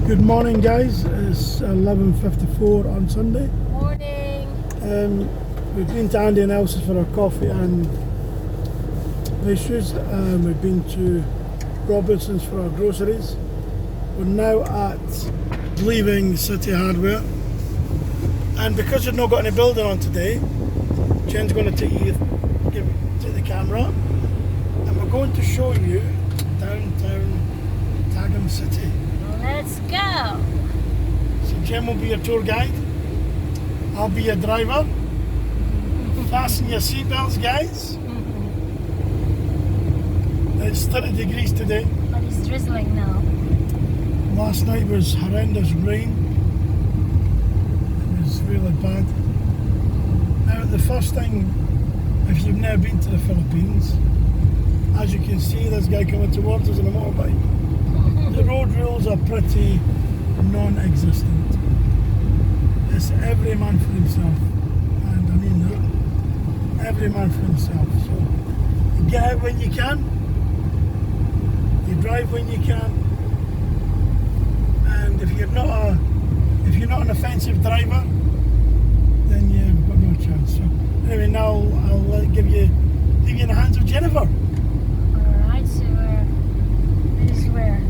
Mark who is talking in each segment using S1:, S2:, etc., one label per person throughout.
S1: Good morning, guys. It's 11:54 on Sunday.
S2: Morning.
S1: We've been to Andy and Elsa's for our coffee and pastries. We've been to Robinson's for our groceries. We're now at Leaving City Hardware, and because we've not got any building on today, Jen's going to take the camera, and we're going to show you downtown Tagham City.
S2: Let's go.
S1: So Jen will be your tour guide. I'll be your driver. Fasten your seatbelts, guys. It's 30 degrees today.
S2: But it's drizzling now.
S1: Last night was horrendous rain. It was really bad. Now the first thing, if you've never been to the Philippines, as you can see, this guy coming towards us on a motorbike. The road rules are pretty non-existent. It's every man for himself, and I mean that. Every man for himself. So you get out when you can, you drive when you can, and if you're not an offensive driver, then you've got no chance. So anyway, now I'll give you in the hands of Jennifer.
S2: Alright, so this is where,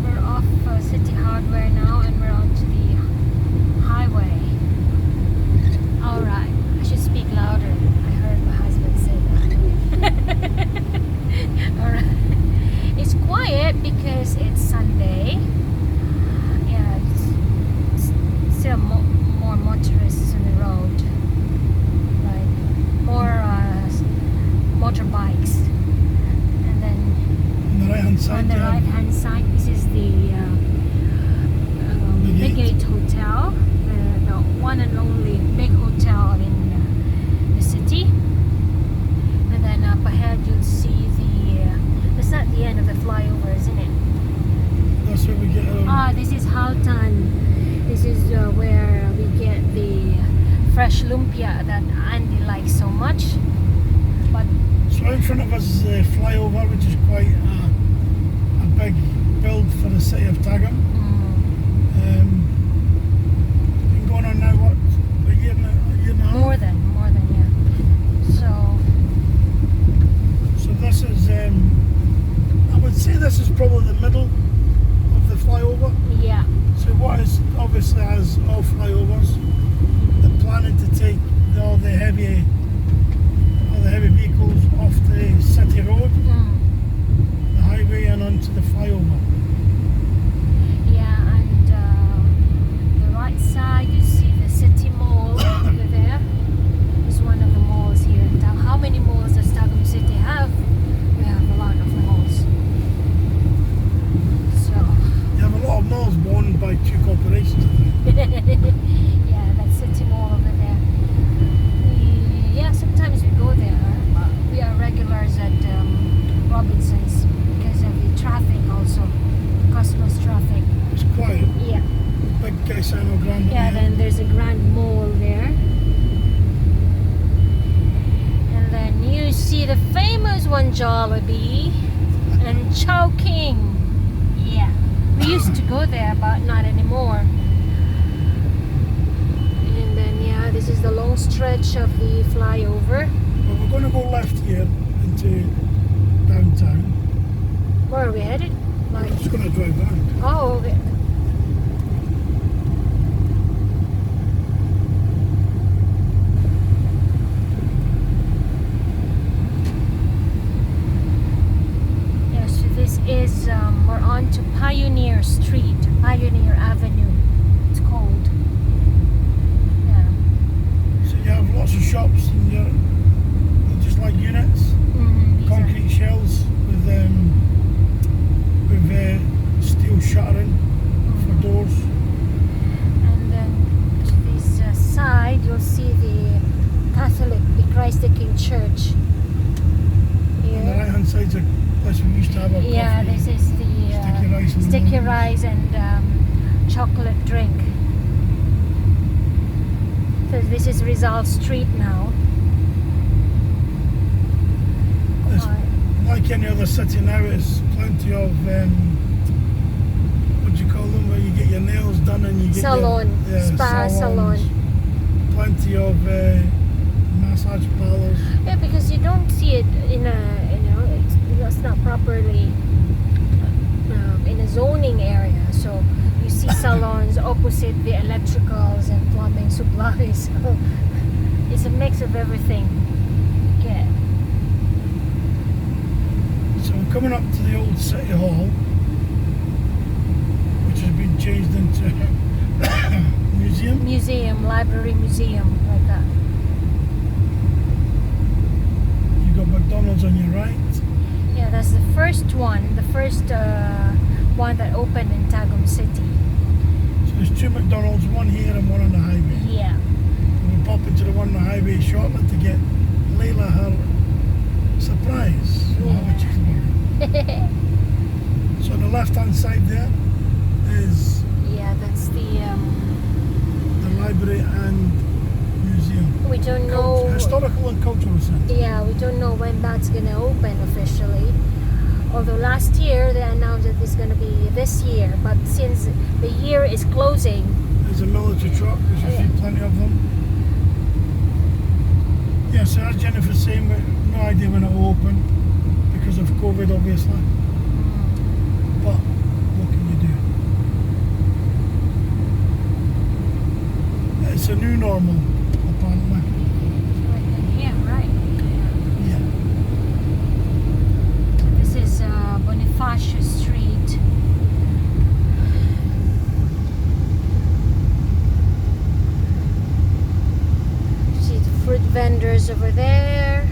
S2: we're off City Hardware now and we're onto the highway. Alright, I should speak louder. I heard my husband say that. Alright. It's quiet because it's Sunday. Yeah, it's still more motorists on the road. Like more motorbikes. And then
S1: On the right hand side,
S2: on the right hand side, this is the Big Gate Hotel, the one and only big hotel in the city. And then up ahead you'll see that's not the end of the flyover, isn't it?
S1: that's where we get
S2: This is Haltan. This is where we get the fresh lumpia that Andy likes so much. But
S1: So in front of us is the flyover, which is quite a big build for the city of Tagham. Been going on now, what, a year and a half?
S2: more than yeah.
S1: So this is, I would say this is probably the middle of the flyover.
S2: Yeah.
S1: So what is, obviously as all flyovers, they're planning to take all the heavy vehicles off the city road, the highway, and onto the flyover.
S2: Yeah, and the right side you see the city mall over there. Is one of the malls here in town. How many malls does Tagham City have? We have a lot of malls. So
S1: You have a lot of malls owned by two corporations, I think.
S2: yeah, that city mall over there. Sometimes we go there. We are regulars at Robinson's because of the traffic also. Christmas traffic.
S1: It's quiet.
S2: Yeah.
S1: Big Caisano Grande.
S2: Yeah, then there's a grand mall there. And then you see the famous one, Jollibee and Chowking. Yeah. We used to go there, but not anymore. And then, this is the long stretch of the flyover.
S1: But we're going to go left here into downtown.
S2: Where are we headed?
S1: I'm just going to drive back.
S2: Oh, okay. Yeah, so this is, we're on to Pioneer Street, Pioneer Avenue, it's called. Yeah.
S1: So you have lots of shops and they're just like units,
S2: These
S1: concrete shells with steel shuttering for doors.
S2: And then to this side, you'll see the Catholic, the Christ the King Church.
S1: On the
S2: Here.
S1: right hand side's a place we used to have our
S2: Yeah,
S1: coffee.
S2: this is the sticky rice and chocolate drink. So this is Rizal Street now.
S1: It's like any other city now, it's plenty of what do you call them?
S2: salon, spa salon.
S1: Plenty of massage parlors.
S2: Yeah, because you don't see it in a, it's not properly in a zoning area. So you see salons opposite the electricals and plumbing supplies. So it's a mix of everything. Yeah.
S1: So we're coming up to the old City Hall, which has been changed into museum.
S2: Museum, library museum, like that.
S1: You've got McDonald's on your right.
S2: Yeah, that's the first one. The first one that opened in Tagum City.
S1: So there's two McDonald's, one here and one on the highway.
S2: Yeah.
S1: And we'll pop into the one on the highway shortly to get Layla her surprise. We'll have a cheeseburger. So on the left hand side there is
S2: Yeah, that's the.
S1: the library and museum.
S2: We don't know.
S1: Historical and cultural centre.
S2: Yeah, we don't know when that's gonna open officially. Although last year they announced that it's gonna be this year, but since the year is closing,
S1: There's a military truck, there's a few, plenty of them. Yeah, so as Jennifer's saying, we've no idea when it will open because of COVID obviously. But what can you do? It's a new normal, apparently.
S2: yeah, right.
S1: Yeah.
S2: This is Bonifacio Street. See the fruit vendors over there,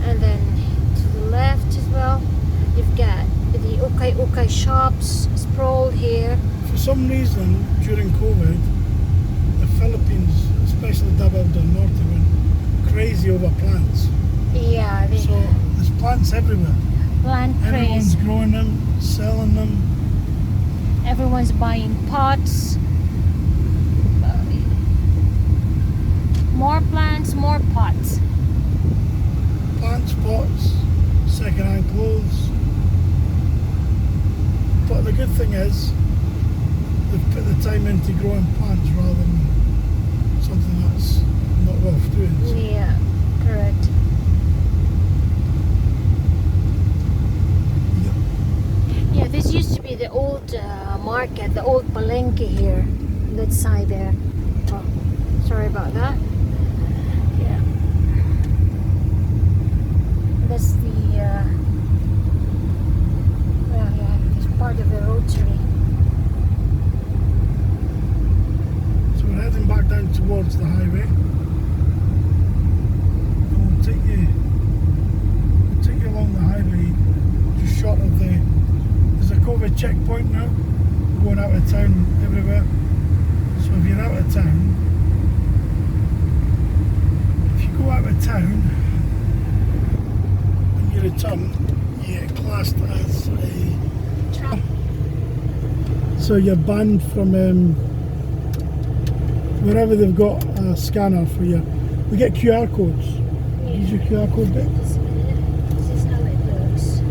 S2: and then to the left as well, you've got the ukay shops sprawled here.
S1: For some reason, during COVID, the Philippines, especially Davao del Norte, went crazy over plants.
S2: Yeah, the
S1: So there's plants everywhere.
S2: plant
S1: Everyone's
S2: craze.
S1: growing them, selling them.
S2: Everyone's buying pots. More plants, more pots.
S1: Plants, pots, second-hand clothes. But the good thing is, they've put the time into growing plants rather than something that's not worth doing. So
S2: Yeah, correct. Yeah, this used to be the old market, the old palenque here, on that side there. Oh, sorry about that. Yeah. That's the, well, yeah, it's part of the rotary.
S1: So we're heading back down towards the highway. And we'll take you along the highway, just short of there's a COVID checkpoint now, going out of town everywhere. So if you're out of town, if you go out of town and you return, you get classed as a... So you're banned from wherever they've got a scanner for you. We get QR codes. Use your QR code bit.
S2: This is how it looks.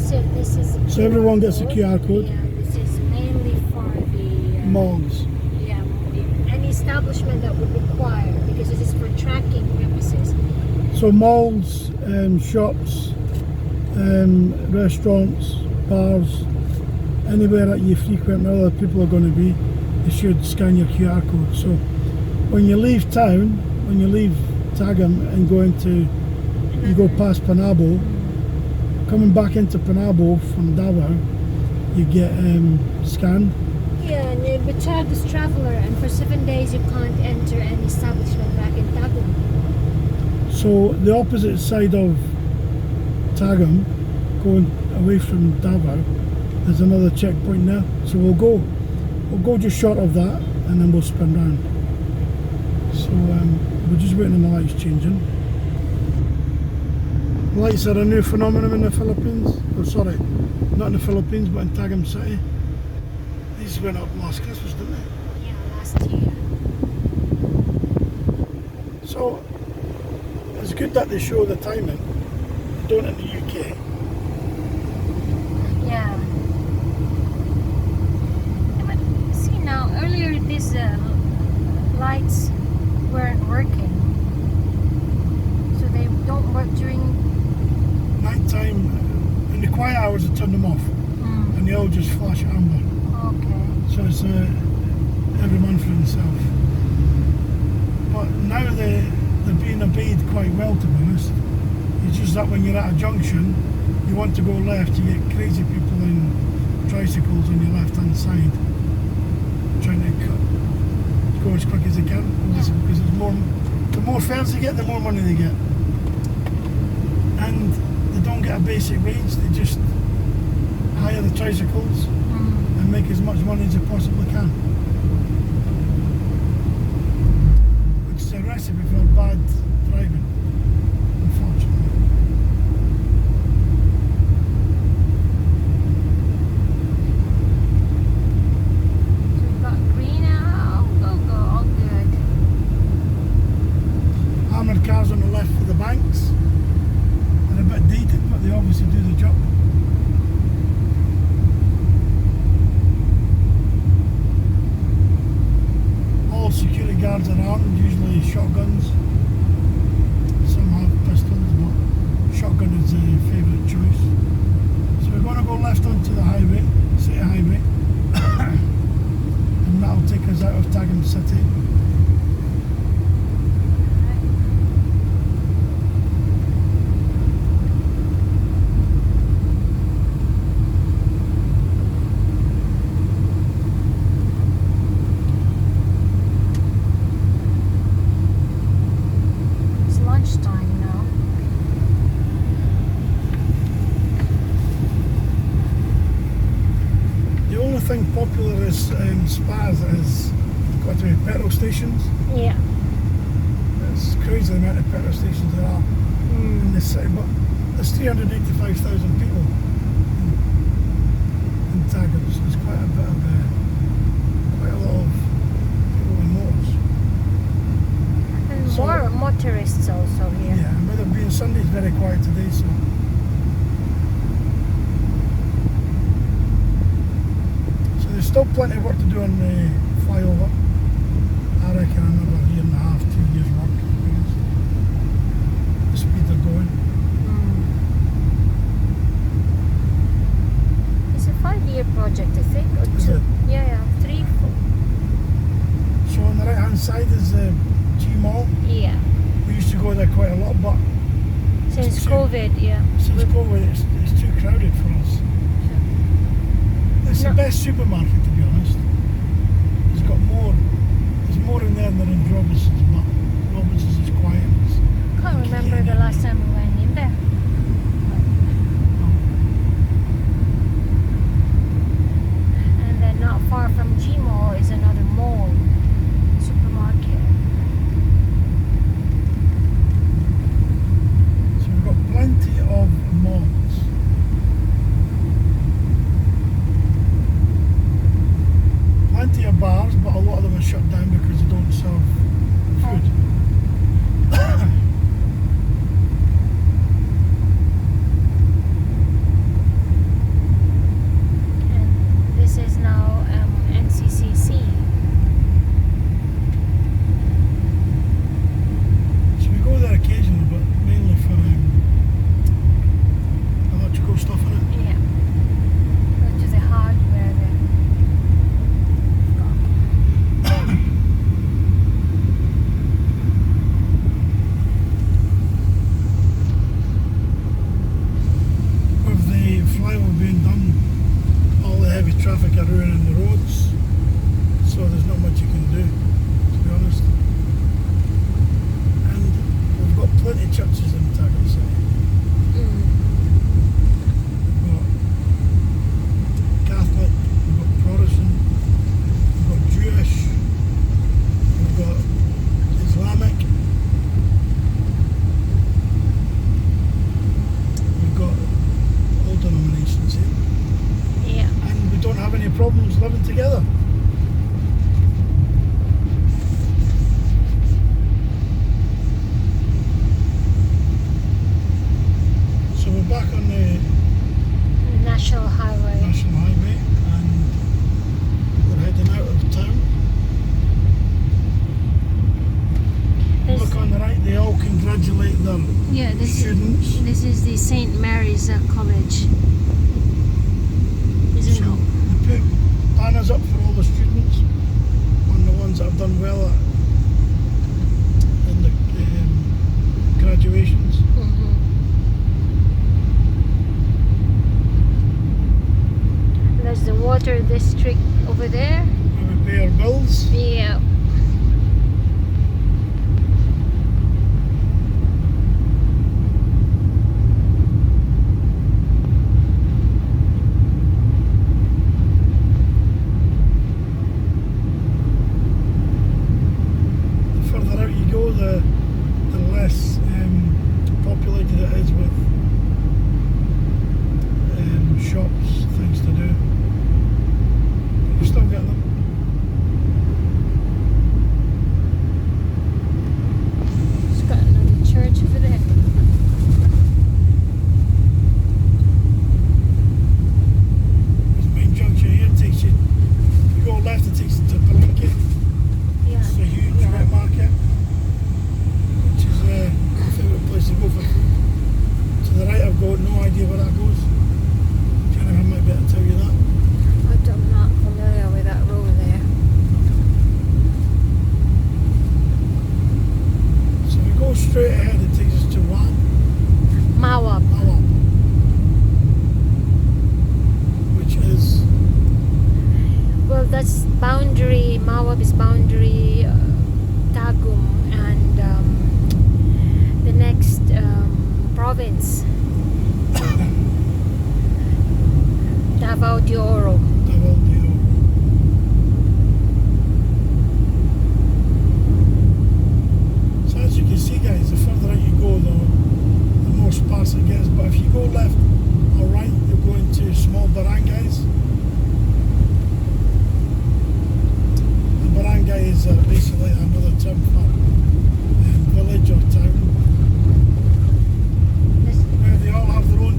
S2: So this is.
S1: So everyone gets a QR code.
S2: Yeah, this is mainly for the
S1: Malls.
S2: yeah, any establishment that would require, because this is for tracking purposes.
S1: So malls, shops, restaurants, bars, anywhere that you frequent where other people are going to be, you should scan your QR code. So when you leave town, when you leave Tagum and you go past Panabo, coming back into Panabo from Davao, you get scanned.
S2: Yeah, and you'll be tagged as traveller, and for 7 days you can't enter any establishment back in Tagum.
S1: So the opposite side of Tagum, going away from Davao, there's another checkpoint there. So we'll go just short of that, and then we'll spin round. So we're just waiting on the lights changing. Lights are a new phenomenon in the Philippines. Oh, sorry, not in the Philippines, but in Tagum City. These went up last Christmas, didn't they?
S2: Yeah, last year.
S1: So it's good that they show the timing. They don't in the UK.
S2: Yeah. lights weren't working. So they don't work during.
S1: Night time, in the quiet hours, I turn them off, and they all just flash amber.
S2: Okay.
S1: So it's every man for himself. But now they're being obeyed quite well, to be honest. It's just that when you're at a junction, you want to go left, you get crazy people in tricycles on your left-hand side trying to go as quick as they can, because the more fares they get, the more money they get. And they don't get a basic wage, they just hire the tricycles and make as much money as they possibly can. Which is a recipe for bad driving, unfortunately.
S2: So we've got green now. Go, all good.
S1: Armoured cars on the left for the banks. They're a bit dated, but they obviously do the job. All security guards are armed, usually shotguns. Some have pistols, but shotgun is the favourite choice. So we're going to go left onto the highway, City Highway, and that'll take us out of Tagham City.
S2: It's lunchtime now.
S1: The only thing popular is spas is got to be petrol stations.
S2: Yeah.
S1: It's crazy the amount of petrol stations there are in this city, but there's 385,000 people in Tagham, so it's quite a bit of quite a lot of people in motors.
S2: And
S1: So-
S2: more motorists also here.
S1: Yeah, and with it being Sunday, it's very quiet today, so. So there's still plenty of work to do on the flyover. I reckon another year and a half, 2 years work. I guess. The speed they're going.
S2: It's a 5-year project, I think, or
S1: Is
S2: 2.
S1: it?
S2: Yeah, 3, 4.
S1: So on the right hand side is the G Mall.
S2: Yeah.
S1: We used to go there quite a lot, but
S2: Since
S1: It's
S2: COVID, yeah.
S1: since COVID it's too crowded for us. It's
S2: No.
S1: the best supermarket, to be honest. It's got more. There's more in there than in Robinson's, but Robinson's is quiet.
S2: Can't remember the last time we went in there. And then not far from G Mall is another mall, supermarket.
S1: So we've got plenty of malls. Plenty of bars, but a lot of them are shut down because they don't serve food.
S2: And this is now NCCC.
S1: So we go there occasionally, but mainly for electrical stuff in it.
S2: Yeah. Go to the hardware there.
S1: With the flyover being done, all the heavy traffic are ruining the roads, so there's not much you can do, to be honest. And we've got plenty of churches in Tagham City. We've got Catholic, we've got Protestant, we've got Jewish, we've got Islamic, we've got all denominations here.
S2: Yeah.
S1: And we don't have any problems living together. So we're back on the
S2: National Highway.
S1: National Highway and we're heading out of town.
S2: King's College, isn't
S1: So
S2: it?
S1: they put banners up for all the students and the ones that have done well in the graduations.
S2: There's the water district over there.
S1: Where we pay our bills.
S2: Yeah.
S1: The further out you go, the less populated it is with shops, things to do. But you still get them.
S2: It's got another church over there.
S1: This main junction here takes you, if you go left it takes you to Palenque.
S2: Yeah.
S1: It's a huge wet market, which is my favourite place to go for food. To the right I've got no idea where that goes. Jennifer might be able to tell you that.
S2: I'm not familiar with that road there.
S1: So we go straight ahead, it takes us to
S2: Mawab.
S1: Mawab, which is
S2: Well, that's boundary. Mawab is boundary Tagum, and the next province, Davao de Oro.
S1: Davao de Oro. So as you can see guys, the further out you go the more sparse it gets, but if you go left or right you're going to small barangays. The barangay is basically another term for village or town, where they all have their own,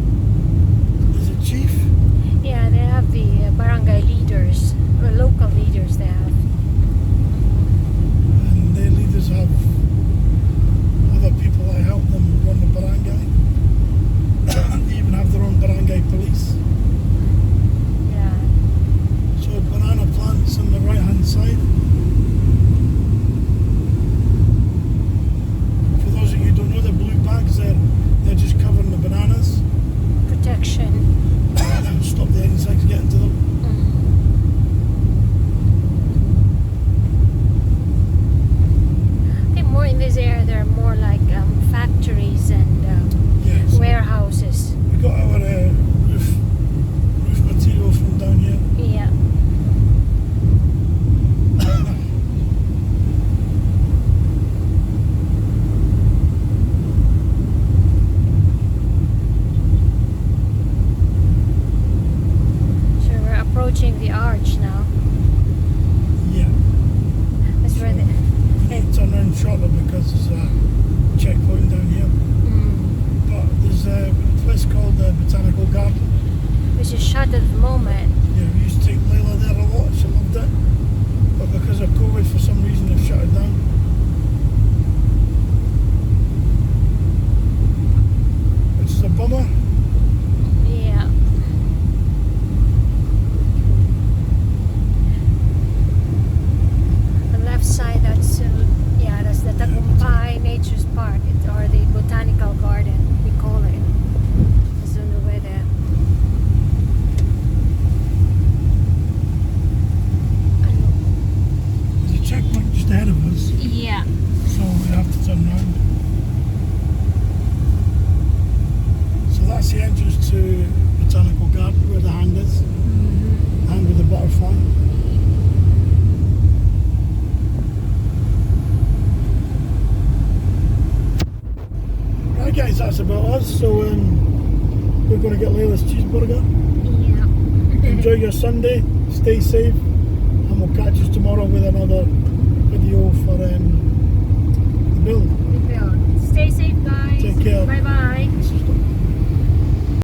S1: is it chief?
S2: Yeah, they have the barangay leaders, or local leaders they have.
S1: And their leaders have other people that help them run the barangay. They even have their own barangay police.
S2: Yeah.
S1: So banana plants on the right hand side. For those of you who don't know, the blue bags they're just covering the bananas
S2: Protection.
S1: and stop the insects getting to them.
S2: I think more in this area there are more like factories and
S1: Yeah, so
S2: warehouses.
S1: we got our roof material from down here.
S2: Yeah. So we're approaching the arch now.
S1: Yeah.
S2: That's where the
S1: We need to turn around shortly because there's a checkpoint down here. But there's a place called the Botanical Garden.
S2: which is shut at the moment.
S1: Yeah, we used to take Layla there a lot, she loved it. But because of COVID, for some reason, they've shut it down. Which is a bummer.
S2: Yeah. The left side, that's the Tagumpay Nature's Park, or the Botanical Garden, we call it. It's on the way there.
S1: There's a checkpoint just ahead of us,
S2: Yeah.
S1: so we have to turn around. So that's the entrance to Botanical Garden, where the hand is. Hand with the butterfly. Right guys, that's about us. So we're going to get Layla's cheeseburger.
S2: Yeah.
S1: Enjoy your Sunday, stay safe, and we'll catch us tomorrow with another video for the build.
S2: Stay safe, guys.
S1: Take care.
S2: Bye bye.
S1: This is